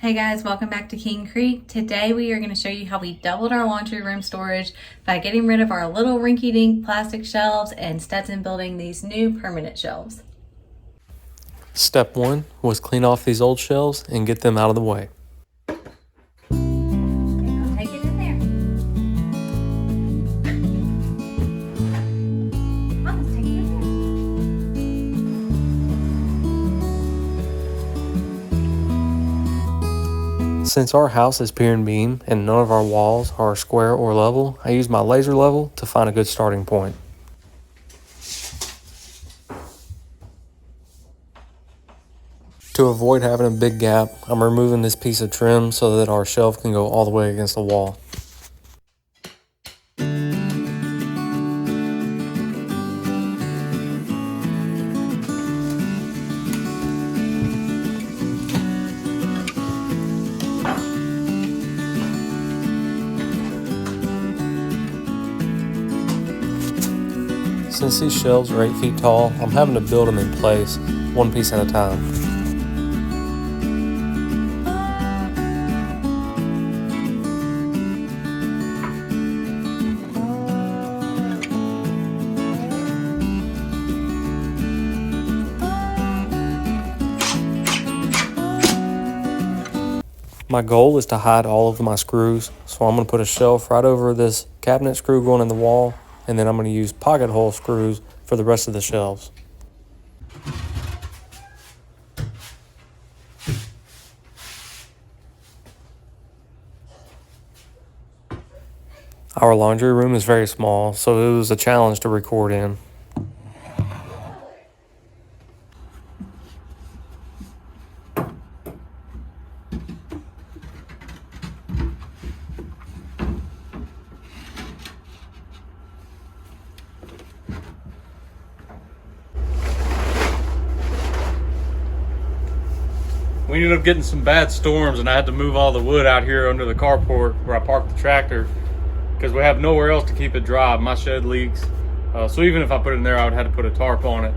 Hey guys, welcome back to King Creek. Today we are going to show you how we doubled our laundry room storage by getting rid of our little rinky-dink plastic shelves and Stetson building these new permanent shelves. Step 1 was clean off these old shelves and get them out of the way. I'll take it in there. I'll just take it in there. Since our house is pier and beam and none of our walls are square or level, I use my laser level to find a good starting point. To avoid having a big gap, I'm removing this piece of trim so that our shelf can go all the way against the wall. Since these shelves are 8 feet tall, I'm having to build them in place, one piece at a time. My goal is to hide all of my screws, so I'm going to put a shelf right over this cabinet screw going in the wall, and then I'm going to use pocket hole screws for the rest of the shelves. Our laundry room is very small, so it was a challenge to record in. We ended up getting some bad storms and I had to move all the wood out here under the carport where I parked the tractor because we have nowhere else to keep it dry. My shed leaks. So even if I put it in there, I would have to put a tarp on it.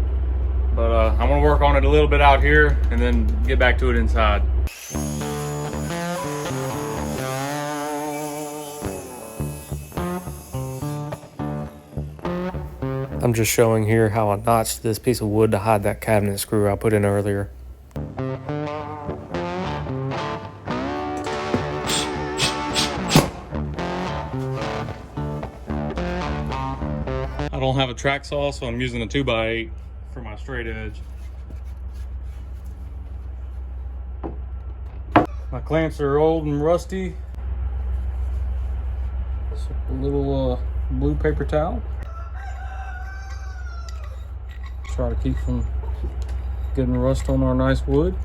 But I'm gonna work on it a little bit out here and then get back to it inside. I'm just showing here how I notched this piece of wood to hide that cabinet screw I put in earlier. I don't have a track saw, so I'm using a 2x8 for my straight edge. My clamps are old and rusty. So a little blue paper towel. Try to keep from getting rust on our nice wood.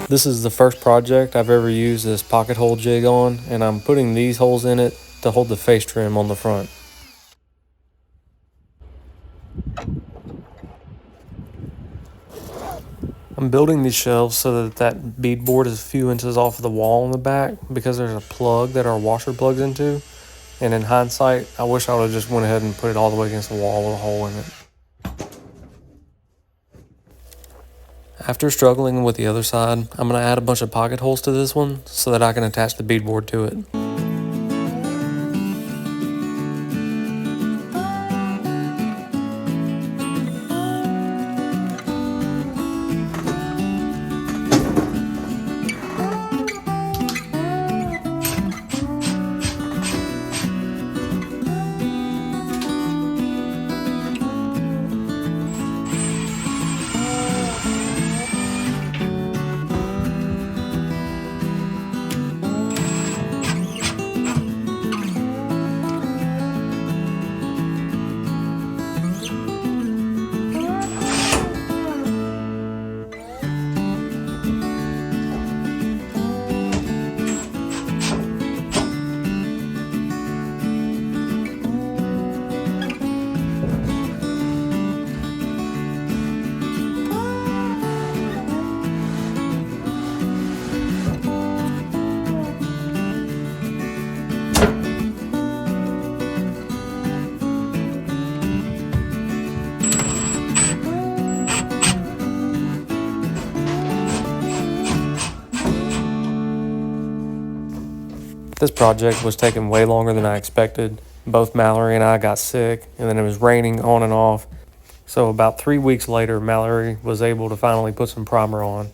This is the first project I've ever used this pocket hole jig on, and I'm putting these holes in it to hold the face trim on the front. I'm building these shelves so that beadboard is a few inches off of the wall in the back because there's a plug that our washer plugs into, and in hindsight, I wish I would have just went ahead and put it all the way against the wall with a hole in it. After struggling with the other side, I'm going to add a bunch of pocket holes to this one so that I can attach the beadboard to it. This project was taking way longer than I expected. Both Mallory and I got sick, and then it was raining on and off. So about 3 weeks later, Mallory was able to finally put some primer on.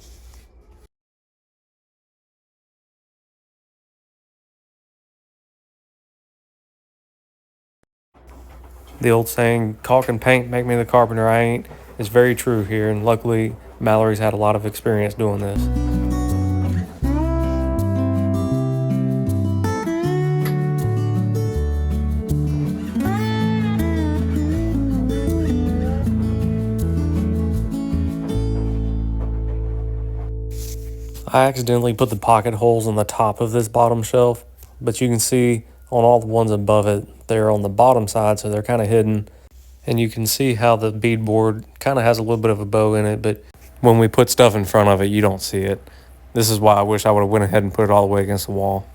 The old saying, caulk and paint make me the carpenter I ain't, is very true here, and luckily Mallory's had a lot of experience doing this. I accidentally put the pocket holes on the top of this bottom shelf, but you can see on all the ones above it, they're on the bottom side, so they're kind of hidden. And you can see how the beadboard kind of has a little bit of a bow in it, but when we put stuff in front of it, you don't see it. This is why I wish I would have went ahead and put it all the way against the wall.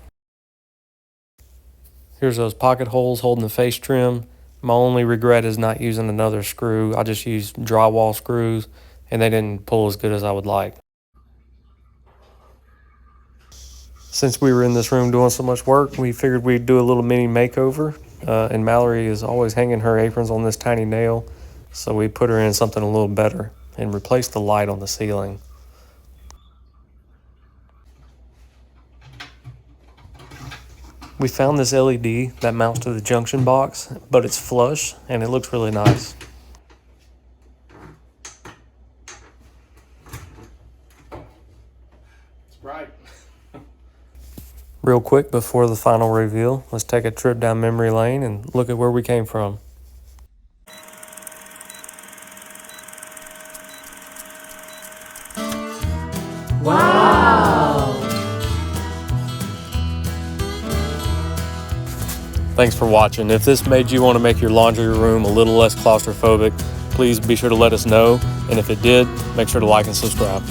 Here's those pocket holes holding the face trim. My only regret is not using another screw. I just used drywall screws, and they didn't pull as good as I would like. Since we were in this room doing so much work, we figured we'd do a little mini makeover. And Mallory is always hanging her aprons on this tiny nail, so we put her in something a little better and replaced the light on the ceiling. We found this LED that mounts to the junction box, but it's flush and it looks really nice. It's bright. Real quick before the final reveal, let's take a trip down memory lane and look at where we came from. Wow! Thanks for watching. If this made you want to make your laundry room a little less claustrophobic, please be sure to let us know. And if it did, make sure to like and subscribe.